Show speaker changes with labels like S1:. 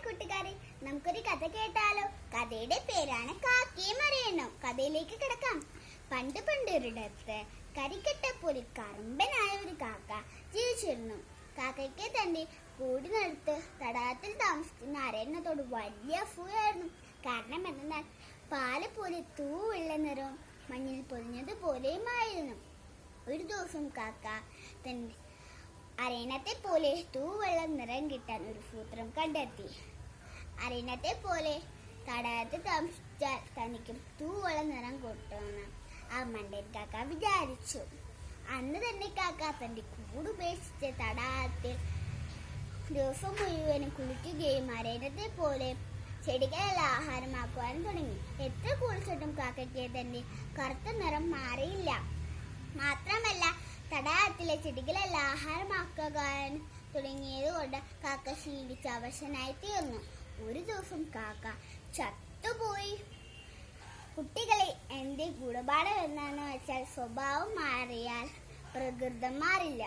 S1: കൂട്ടുകാരെ, നമുക്കൊരു കഥ കേട്ടാലോ? കഥയുടെ പേരാണ് കാക്കയും അരയണ്ണവും. കഥയിലേക്ക് കിടക്കാം. പണ്ട് ഒരിടത്ത് കരിക്കട്ട പോലെ കറുമ്പനായ ഒരു കാക്ക ജീവിച്ചിരുന്നു. കാക്കയ്ക്ക് തന്റെ കൂടിനടുത്ത് തടാകത്തിൽ താമസിക്കുന്ന അരയണ്ണത്തോട് വലിയ അസൂയായിരുന്നു. കാരണം എന്തെന്നാൽ പാല് പോലെ തൂവെള്ള നിറവും മഞ്ഞിൽ പൊതിഞ്ഞതുപോലെയുമായിരുന്നു. ഒരു ദിവസം കാക്ക തന്റെ അരയണ്ണത്തെ പോലെ തൂവെള്ള നിറം കിട്ടാൻ ഒരു സൂത്രം കണ്ടെത്തി. അരയണ്ണത്തെ പോലെ തടാകത്തിൽ താമസിച്ചാൽ തനിക്കും തൂവെള്ള നിറം കിട്ടുമെന്ന് ആ മണ്ടൻ കാക്ക വിചാരിച്ചു. അന്ന് തന്നെ കാക്ക തന്റെ കൂടുപേക്ഷിച്ച് തടാകത്തിൽ ദിവസം മുഴുവനും കുളിക്കുകയും അരയണ്ണത്തെ പോലെ ചെടികളെല്ലാം ആഹാരമാക്കുവാനും തുടങ്ങി. എത്ര കുളിച്ചിട്ടും കാക്കയ്ക്ക് തന്റെ കറുത്ത നിറം മാറിയില്ല. മാത്രമല്ല, തടാകത്തിലെ ചെടികളെല്ലാം ആഹാരമാക്കാൻ തുടങ്ങിയത് കൊണ്ട് കാക്ക ക്ഷീണിച്ച് അവശനായി തീർന്നു. ഒരു ദിവസം കാക്ക ചത്തുപോയി. കുട്ടികളെ, എന്റെ ഗുണപാഠം എന്താണെന്ന് വെച്ചാൽ സ്വഭാവം മാറിയാൽ പ്രകൃതം മാറില്ല.